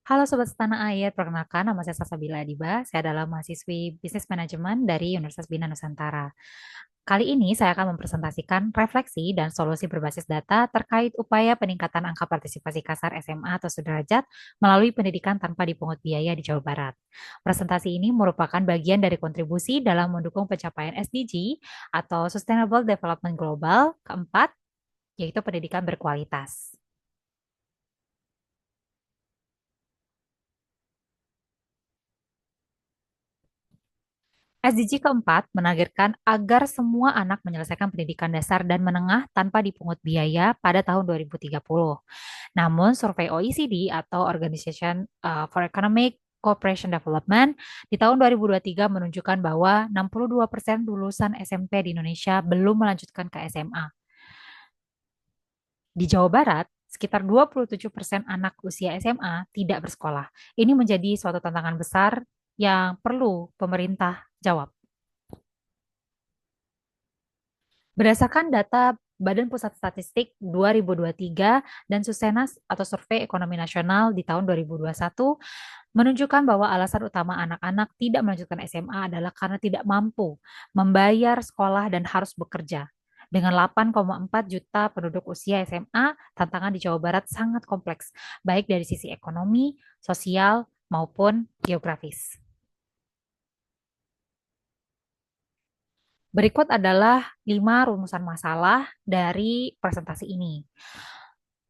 Halo Sobat Setanah Air, perkenalkan nama saya Salsabila Adiba. Saya adalah mahasiswi Bisnis Manajemen dari Universitas Bina Nusantara. Kali ini saya akan mempresentasikan refleksi dan solusi berbasis data terkait upaya peningkatan angka partisipasi kasar SMA atau sederajat melalui pendidikan tanpa dipungut biaya di Jawa Barat. Presentasi ini merupakan bagian dari kontribusi dalam mendukung pencapaian SDG atau Sustainable Development Global keempat, yaitu pendidikan berkualitas. SDG keempat menargetkan agar semua anak menyelesaikan pendidikan dasar dan menengah tanpa dipungut biaya pada tahun 2030. Namun, survei OECD atau Organization for Economic Cooperation Development di tahun 2023 menunjukkan bahwa 62% lulusan SMP di Indonesia belum melanjutkan ke SMA. Di Jawa Barat, sekitar 27% anak usia SMA tidak bersekolah. Ini menjadi suatu tantangan besar yang perlu pemerintah jawab. Berdasarkan data Badan Pusat Statistik 2023 dan Susenas atau Survei Ekonomi Nasional di tahun 2021 menunjukkan bahwa alasan utama anak-anak tidak melanjutkan SMA adalah karena tidak mampu membayar sekolah dan harus bekerja. Dengan 8,4 juta penduduk usia SMA, tantangan di Jawa Barat sangat kompleks, baik dari sisi ekonomi, sosial, maupun geografis. Berikut adalah 5 rumusan masalah dari presentasi ini.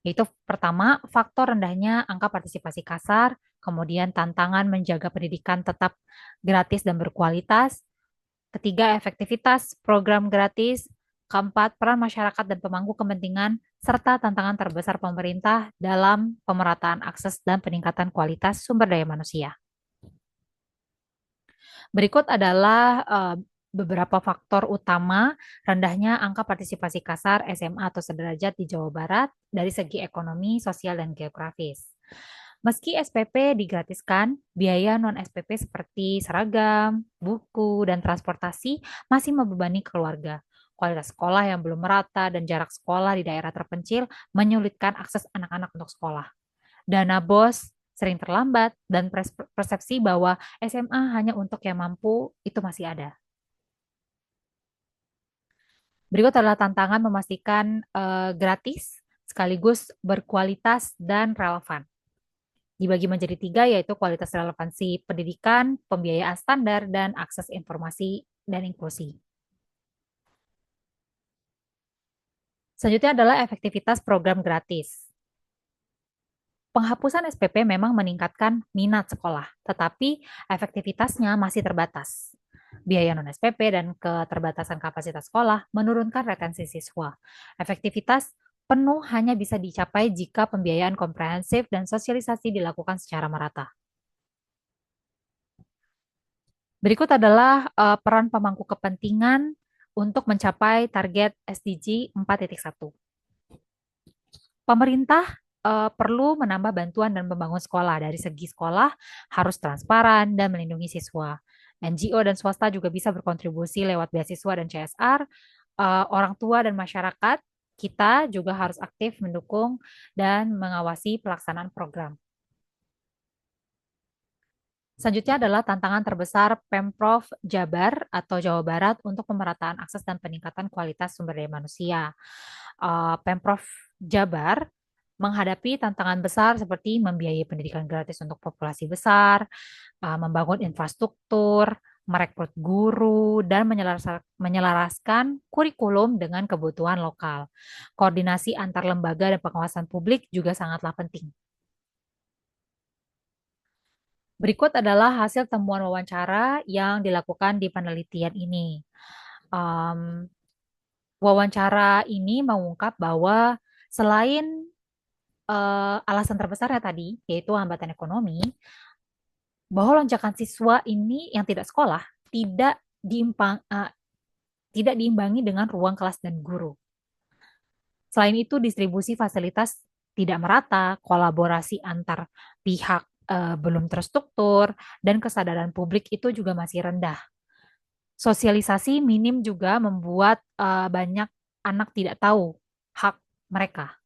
Yaitu pertama, faktor rendahnya angka partisipasi kasar, kemudian tantangan menjaga pendidikan tetap gratis dan berkualitas, ketiga, efektivitas program gratis, keempat, peran masyarakat dan pemangku kepentingan, serta tantangan terbesar pemerintah dalam pemerataan akses dan peningkatan kualitas sumber daya manusia. Berikut adalah beberapa faktor utama rendahnya angka partisipasi kasar SMA atau sederajat di Jawa Barat dari segi ekonomi, sosial, dan geografis. Meski SPP digratiskan, biaya non-SPP seperti seragam, buku, dan transportasi masih membebani keluarga. Kualitas sekolah yang belum merata dan jarak sekolah di daerah terpencil menyulitkan akses anak-anak untuk sekolah. Dana BOS sering terlambat, dan persepsi bahwa SMA hanya untuk yang mampu itu masih ada. Berikut adalah tantangan memastikan gratis, sekaligus berkualitas dan relevan. Dibagi menjadi tiga, yaitu kualitas relevansi pendidikan, pembiayaan standar, dan akses informasi dan inklusi. Selanjutnya adalah efektivitas program gratis. Penghapusan SPP memang meningkatkan minat sekolah, tetapi efektivitasnya masih terbatas. Biaya non-SPP dan keterbatasan kapasitas sekolah menurunkan retensi siswa. Efektivitas penuh hanya bisa dicapai jika pembiayaan komprehensif dan sosialisasi dilakukan secara merata. Berikut adalah peran pemangku kepentingan untuk mencapai target SDG 4.1. Pemerintah perlu menambah bantuan dan membangun sekolah. Dari segi sekolah harus transparan dan melindungi siswa. NGO dan swasta juga bisa berkontribusi lewat beasiswa dan CSR. Orang tua dan masyarakat kita juga harus aktif mendukung dan mengawasi pelaksanaan program. Selanjutnya adalah tantangan terbesar Pemprov Jabar atau Jawa Barat untuk pemerataan akses dan peningkatan kualitas sumber daya manusia. Pemprov Jabar menghadapi tantangan besar seperti membiayai pendidikan gratis untuk populasi besar, membangun infrastruktur, merekrut guru, dan menyelaraskan kurikulum dengan kebutuhan lokal. Koordinasi antar lembaga dan pengawasan publik juga sangatlah penting. Berikut adalah hasil temuan wawancara yang dilakukan di penelitian ini. Um, Wawancara ini mengungkap bahwa selain alasan terbesarnya tadi, yaitu hambatan ekonomi, bahwa lonjakan siswa ini yang tidak sekolah tidak diimbangi dengan ruang kelas dan guru. Selain itu, distribusi fasilitas tidak merata, kolaborasi antar pihak belum terstruktur, dan kesadaran publik itu juga masih rendah. Sosialisasi minim juga membuat banyak anak tidak tahu hak mereka.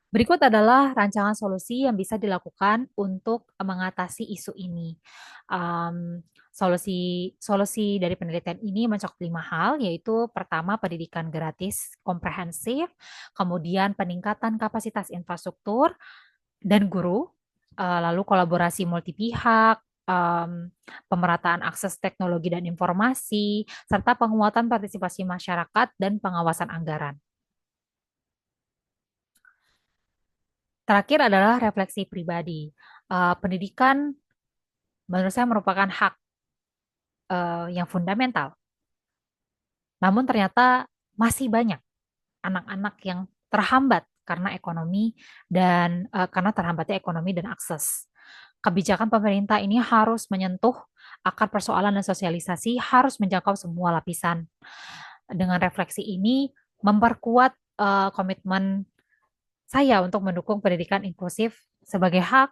Berikut adalah rancangan solusi yang bisa dilakukan untuk mengatasi isu ini. Solusi solusi dari penelitian ini mencakup 5 hal, yaitu pertama pendidikan gratis komprehensif, kemudian peningkatan kapasitas infrastruktur dan guru, lalu kolaborasi multi pihak, pemerataan akses teknologi dan informasi, serta penguatan partisipasi masyarakat dan pengawasan anggaran. Terakhir adalah refleksi pribadi. Pendidikan menurut saya merupakan hak yang fundamental. Namun ternyata masih banyak anak-anak yang terhambat karena ekonomi dan karena terhambatnya ekonomi dan akses. Kebijakan pemerintah ini harus menyentuh akar persoalan dan sosialisasi, harus menjangkau semua lapisan. Dengan refleksi ini memperkuat komitmen saya untuk mendukung pendidikan inklusif sebagai hak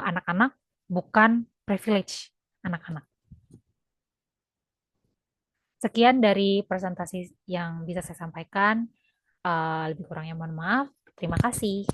anak-anak, bukan privilege anak-anak. Sekian dari presentasi yang bisa saya sampaikan. Lebih kurangnya mohon maaf. Terima kasih.